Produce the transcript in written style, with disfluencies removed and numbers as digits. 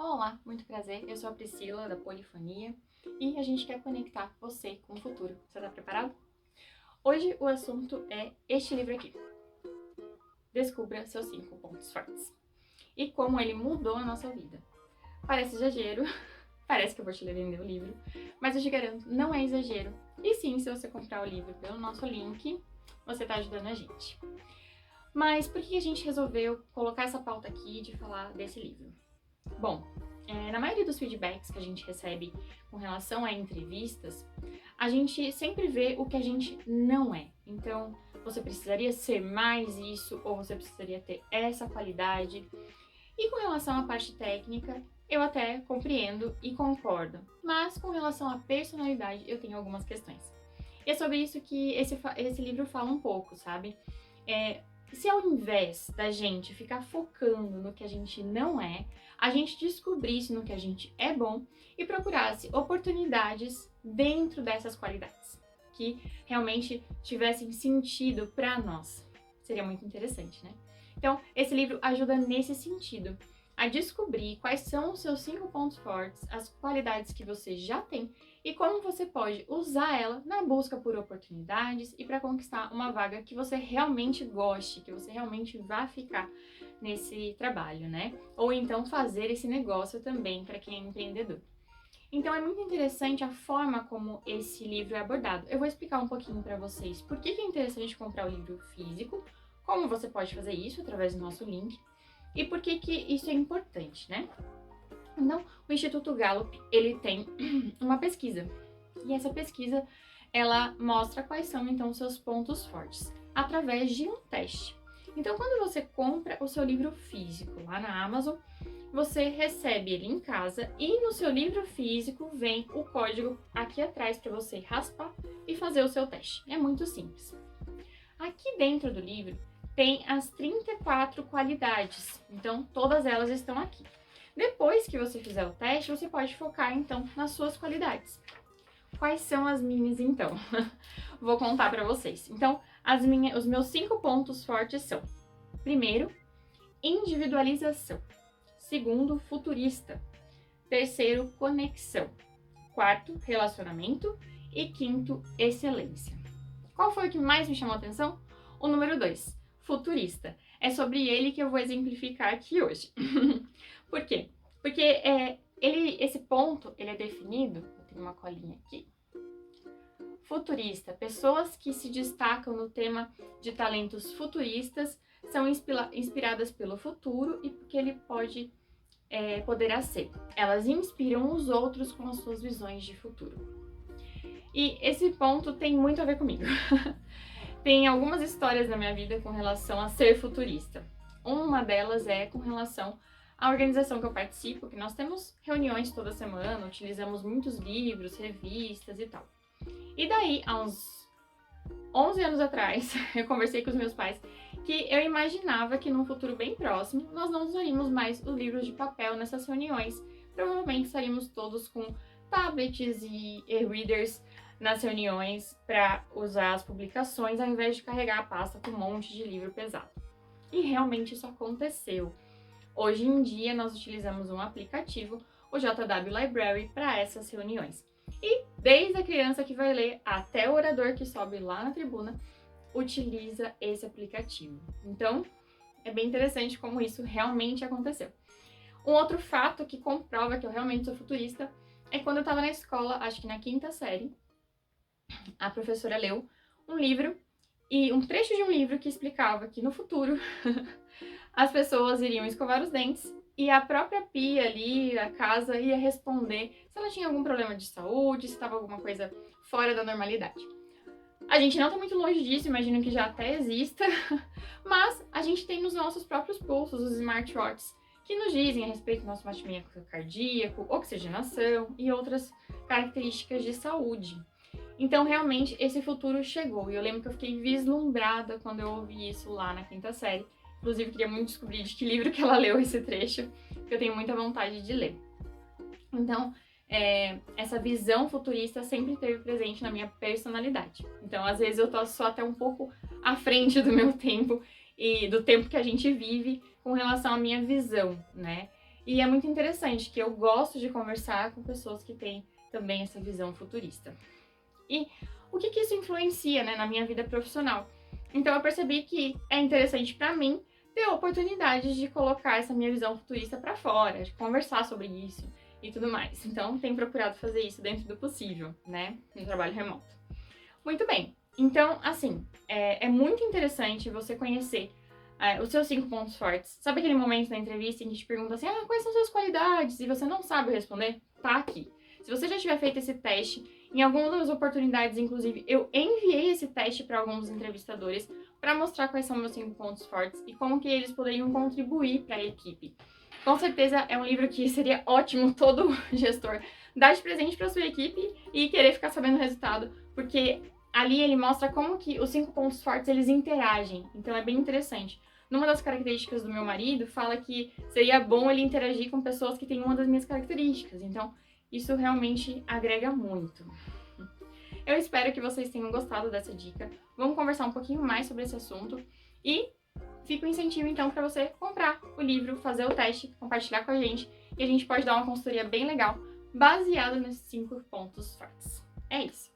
Olá, muito prazer. Eu sou a Priscila, da Polifonia, e a gente quer conectar você com o futuro. Você tá preparado? Hoje o assunto é este livro aqui. Descubra seus 5 pontos fortes. E como ele mudou a nossa vida. Parece exagero, parece que eu vou te vender o livro, mas eu te garanto, não é exagero. E sim, se você comprar o livro pelo nosso link, você tá ajudando a gente. Mas por que a gente resolveu colocar essa pauta aqui de falar desse livro? Bom, na maioria dos feedbacks que a gente recebe com relação a entrevistas, a gente sempre vê o que a gente não é. Então, você precisaria ser mais isso, ou você precisaria ter essa qualidade. E com relação à parte técnica, eu até compreendo e concordo. Mas com relação à personalidade, eu tenho algumas questões. E é sobre isso que esse livro fala um pouco, sabe? Se ao invés da gente ficar focando no que a gente não é, a gente descobrisse no que a gente é bom e procurasse oportunidades dentro dessas qualidades, que realmente tivessem sentido para nós. Seria muito interessante, né? Então, esse livro ajuda nesse sentido, a descobrir quais são os seus 5 pontos fortes, as qualidades que você já tem e como você pode usar ela na busca por oportunidades e para conquistar uma vaga que você realmente goste, que você realmente vá ficar nesse trabalho, né? Ou então fazer esse negócio também para quem é empreendedor. Então é muito interessante a forma como esse livro é abordado. Eu vou explicar um pouquinho para vocês por que é interessante comprar o livro físico, como você pode fazer isso através do nosso link e por que isso é importante, né? Então, o Instituto Gallup, ele tem uma pesquisa. E essa pesquisa, ela mostra quais são, então, os seus pontos fortes, através de um teste. Então, quando você compra o seu livro físico lá na Amazon, você recebe ele em casa e no seu livro físico vem o código aqui atrás para você raspar e fazer o seu teste. É muito simples. Aqui dentro do livro tem as 34 qualidades, então todas elas estão aqui. Depois que você fizer o teste, você pode focar então nas suas qualidades. Quais são as minhas então? Vou contar para vocês. Então, os meus 5 pontos fortes são: primeiro, individualização. Segundo, futurista. Terceiro, conexão. Quarto, relacionamento. E quinto, excelência. Qual foi o que mais me chamou a atenção? O número 2, futurista. É sobre ele que eu vou exemplificar aqui hoje. Por quê? Porque esse ponto ele é definido, eu tenho uma colinha aqui. Futurista, pessoas que se destacam no tema de talentos futuristas são inspiradas pelo futuro e porque ele poderá ser. Elas inspiram os outros com as suas visões de futuro. E esse ponto tem muito a ver comigo. Tem algumas histórias na minha vida com relação a ser futurista. Uma delas é com relação à organização que eu participo, que nós temos reuniões toda semana, utilizamos muitos livros, revistas e tal. E daí, há uns 11 anos atrás, eu conversei com os meus pais que eu imaginava que num futuro bem próximo, nós não usaríamos mais os livros de papel nessas reuniões. Provavelmente estaríamos todos com tablets e e-readers nas reuniões para usar as publicações ao invés de carregar a pasta com um monte de livro pesado. E realmente isso aconteceu. Hoje em dia nós utilizamos um aplicativo, o JW Library, para essas reuniões. E desde a criança que vai ler até o orador que sobe lá na tribuna, utiliza esse aplicativo. Então, é bem interessante como isso realmente aconteceu. Um outro fato que comprova que eu realmente sou futurista é quando eu estava na escola, acho que na 5ª série, a professora leu um livro e um trecho de um livro que explicava que no futuro as pessoas iriam escovar os dentes e a própria pia ali, a casa, ia responder se ela tinha algum problema de saúde, se estava alguma coisa fora da normalidade. A gente não está muito longe disso, imagino que já até exista, mas a gente tem nos nossos próprios pulsos os smartwatches que nos dizem a respeito do nosso batimento cardíaco, oxigenação e outras características de saúde. Então, realmente, esse futuro chegou. E eu lembro que eu fiquei vislumbrada quando eu ouvi isso lá na 5ª série. Inclusive, queria muito descobrir de que livro que ela leu esse trecho, porque eu tenho muita vontade de ler. Então, essa visão futurista sempre esteve presente na minha personalidade. Então, às vezes, eu sou até um pouco à frente do meu tempo e do tempo que a gente vive com relação à minha visão, né? E é muito interessante que eu gosto de conversar com pessoas que têm também essa visão futurista. E o que isso influencia, né, na minha vida profissional? Então eu percebi que é interessante para mim ter oportunidades de colocar essa minha visão futurista para fora, de conversar sobre isso e tudo mais. Então tenho procurado fazer isso dentro do possível, né, no trabalho remoto. Muito bem. Então, assim, é muito interessante você conhecer os seus 5 pontos fortes. Sabe aquele momento na entrevista em que te pergunta assim, quais são suas qualidades? E você não sabe responder? Tá aqui. Se você já tiver feito esse teste, em algumas das oportunidades, inclusive, eu enviei esse teste para alguns entrevistadores para mostrar quais são meus 5 pontos fortes e como que eles poderiam contribuir para a equipe. Com certeza é um livro que seria ótimo todo gestor dar de presente para sua equipe e querer ficar sabendo o resultado, porque ali ele mostra como que os 5 pontos fortes eles interagem. Então é bem interessante. Numa das características do meu marido, fala que seria bom ele interagir com pessoas que têm uma das minhas características. Então, isso realmente agrega muito. Eu espero que vocês tenham gostado dessa dica. Vamos conversar um pouquinho mais sobre esse assunto. E fica o incentivo, então, para você comprar o livro, fazer o teste, compartilhar com a gente. E a gente pode dar uma consultoria bem legal, baseada nesses 5 pontos fortes. É isso.